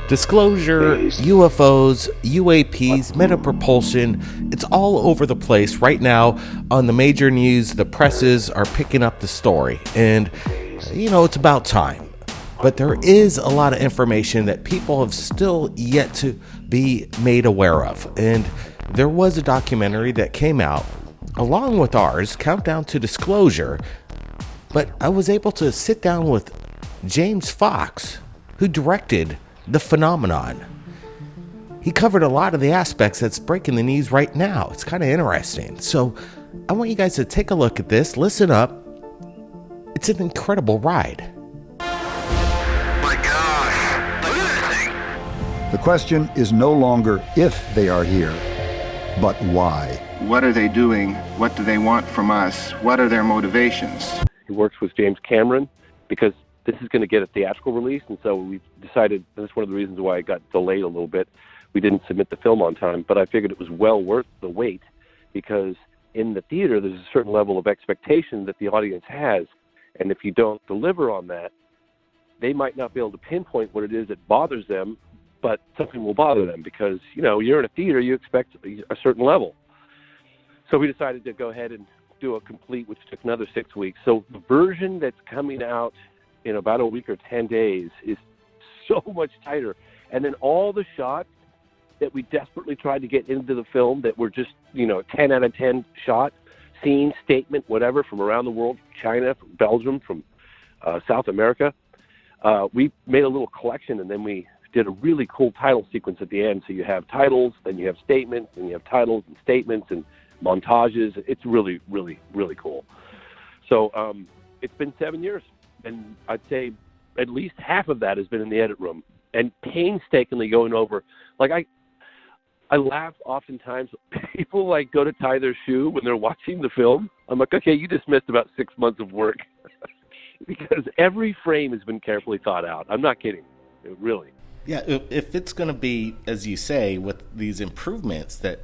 Disclosure, UFOs, UAPs, metapropulsion, it's all over the place right now on the major news. The presses are picking up the story, and, it's about time. But there is a lot of information that people have still yet to be made aware of. And there was a documentary that came out, along with ours, Countdown to Disclosure, but I was able to sit down with James Fox, who directed The Phenomenon. He covered a lot of the aspects that's breaking the news right now. It's kind of interesting. So I want you guys to take a look at this, listen up. It's an incredible ride. My gosh, look at this thing. The question is no longer if they are here, but why. What are they doing? What do they want from us? What are their motivations? He works with James Cameron because this is going to get a theatrical release, and so we decided, and that's one of the reasons why it got delayed a little bit. We didn't submit the film on time, but I figured it was well worth the wait, because in the theater there's a certain level of expectation that the audience has, and if you don't deliver on that, they might not be able to pinpoint what it is that bothers them, but something will bother them, because you're in a theater, you expect a certain level. So we decided to go ahead and do a complete, which took another 6 weeks. So the version that's coming out in about a week or 10 days is so much tighter. And then all the shots that we desperately tried to get into the film that were just, 10 out of 10 shot, scene, statement, whatever, from around the world, China, from Belgium, from South America, we made a little collection, and then we did a really cool title sequence at the end. So you have titles, then you have statements, then you have titles and statements and montages. It's really, really, really cool. So it's been 7 years. And I'd say at least half of that has been in the edit room and painstakingly going over. Like I laugh oftentimes. People go to tie their shoe when they're watching the film. I'm like, okay, you just missed about 6 months of work because every frame has been carefully thought out. I'm not kidding. Really. Yeah, if it's going to be, as you say, with these improvements, that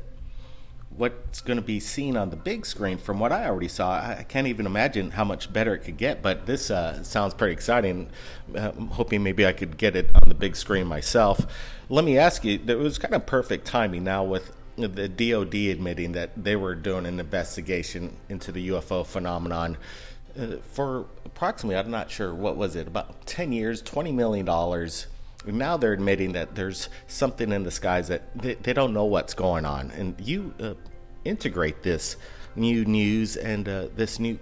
what's going to be seen on the big screen, from what I already saw, I can't even imagine how much better it could get. But this sounds pretty exciting. I'm hoping maybe I could get it on the big screen myself. Let me ask you, it was kind of perfect timing now with the DOD admitting that they were doing an investigation into the UFO phenomenon for approximately, I'm not sure, what was it, about 10 years, $20 million. And now they're admitting that there's something in the skies that they don't know what's going on. And you integrate this new news and this new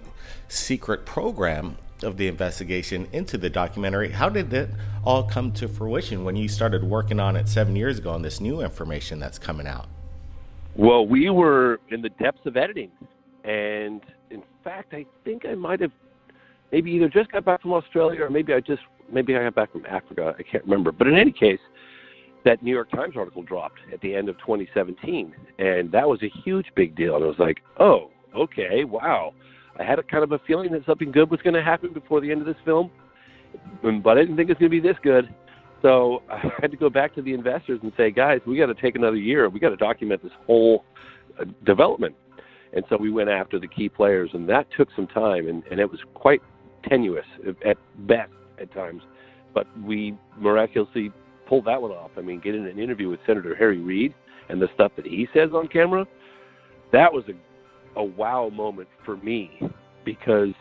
secret program of the investigation into the documentary. How did it all come to fruition when you started working on it 7 years ago on this new information that's coming out? Well, we were in the depths of editing. And in fact, I think I might have maybe either just got back from Australia or maybe I got back from Africa. I can't remember. But in any case, that New York Times article dropped at the end of 2017. And that was a huge big deal. And I was like, oh, okay, wow. I had a kind of a feeling that something good was going to happen before the end of this film. But I didn't think it was going to be this good. So I had to go back to the investors and say, guys, we got to take another year. We got to document this whole development. And so we went after the key players. And that took some time. And it was quite tenuous at best at times, but we miraculously pulled that one off. I mean, getting an interview with Senator Harry Reid and the stuff that he says on camera, that was a wow moment for me, because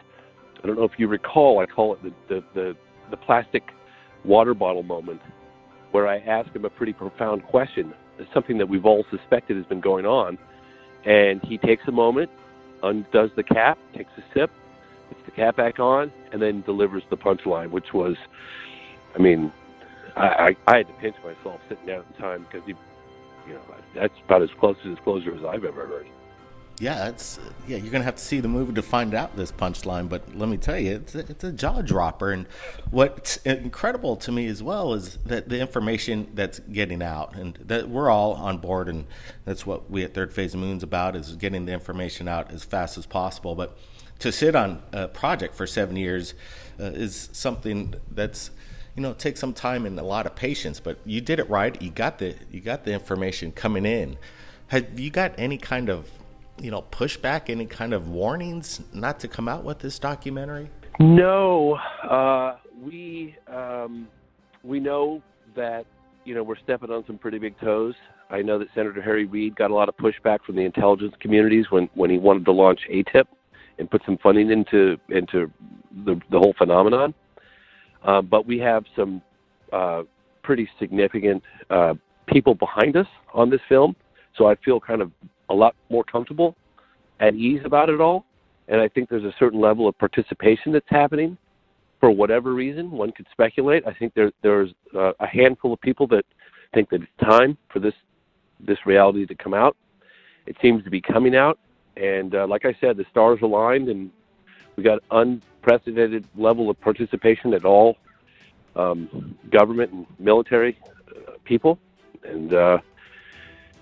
I don't know if you recall, I call it the plastic water bottle moment, where I ask him a pretty profound question. It's something that we've all suspected has been going on, and he takes a moment, undoes the cap, takes a sip, puts the cap back on, and then delivers the punchline, which was, I mean, I had to pinch myself sitting down at the time, because that's about as close to disclosure as I've ever heard. Yeah, you're gonna have to see the movie to find out this punchline. But let me tell you, it's a jaw dropper. And what's incredible to me as well is that the information that's getting out, and that we're all on board, and that's what we at Third Phase of Moon's about, is getting the information out as fast as possible. But to sit on a project for 7 years is something that's it takes some time and a lot of patience, but you did it right. You got the information coming in. Have you got any kind of, pushback, any kind of warnings not to come out with this documentary? No, we know that we're stepping on some pretty big toes. I know that Senator Harry Reid got a lot of pushback from the intelligence communities when he wanted to launch ATIP and put some funding into the whole phenomenon. But we have some pretty significant people behind us on this film, so I feel kind of a lot more comfortable, at ease about it all. And I think there's a certain level of participation that's happening for whatever reason. One could speculate. I think there's a handful of people that think that it's time for this reality to come out. It seems to be coming out. And like I said, the stars aligned, and we got unprecedented level of participation at all government and military people. And,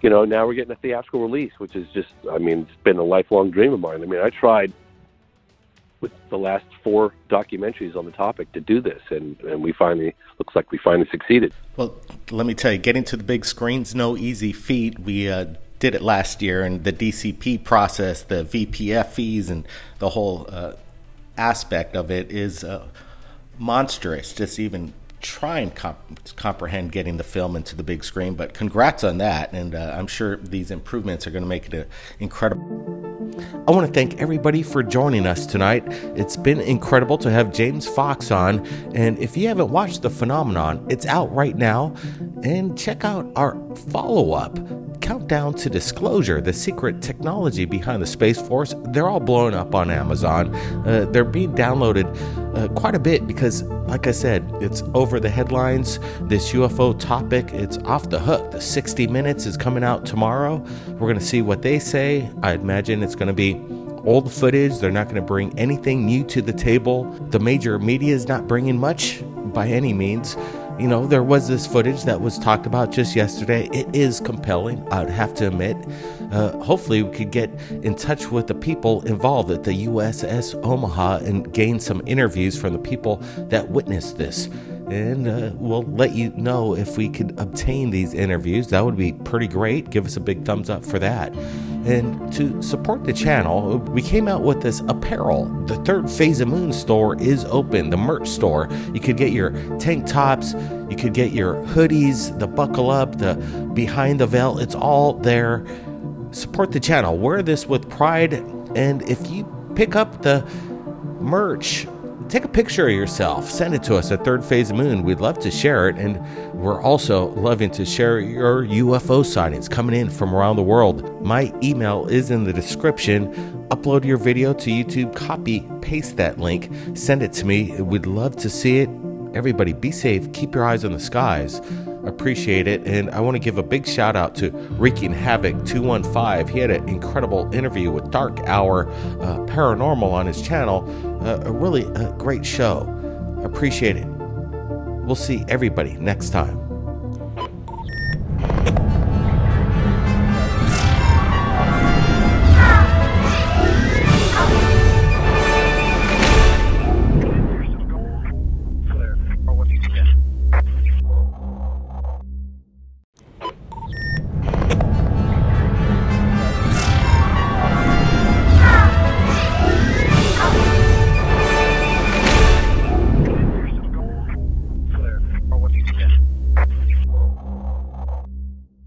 now we're getting a theatrical release, which is just, it's been a lifelong dream of mine. I tried with the last 4 documentaries on the topic to do this, and looks like we finally succeeded. Well, let me tell you, getting to the big screen's no easy feat. We did it last year, and the DCP process, the VPF fees, and the whole aspect of it is monstrous. Just even try and comprehend getting the film into the big screen. But congrats on that, and I'm sure these improvements are going to make it incredible. I want to thank everybody for joining us tonight. It's been incredible to have James Fox on, and if you haven't watched The Phenomenon, it's out right now. And check out our follow-up, Countdown to Disclosure, the secret technology behind the Space Force. They're all blowing up on Amazon. They're being downloaded quite a bit because, like I said, it's over the headlines. This UFO topic, it's off the hook. The 60 Minutes is coming out tomorrow. We're going to see what they say. I imagine it's going to be old footage. They're not going to bring anything new to the table. The major media is not bringing much by any means. There was this footage that was talked about just yesterday. It is compelling, I'd have to admit. Hopefully we could get in touch with the people involved at the USS Omaha and gain some interviews from the people that witnessed this. And we'll let you know if we could obtain these interviews. That would be pretty great. Give us a big thumbs up for that. And to support the channel, we came out with this apparel. The Third Phase of Moon store is open, the merch store. You could get your tank tops, you could get your hoodies, the buckle up, the behind the veil. It's all there. Support the channel. Wear this with pride. And if you pick up the merch, take a picture of yourself, send it to us at Third Phase of Moon. We'd love to share it, and we're also loving to share your UFO sightings coming in from around the world. My email is in the description. Upload your video to YouTube, copy, paste that link, send it to me. We'd love to see it. Everybody be safe, keep your eyes on the skies. Appreciate it. And I want to give a big shout out to Wreaking Havoc 215. He had an incredible interview with Dark Hour Paranormal on his channel. A really great show. Appreciate it. We'll see everybody next time.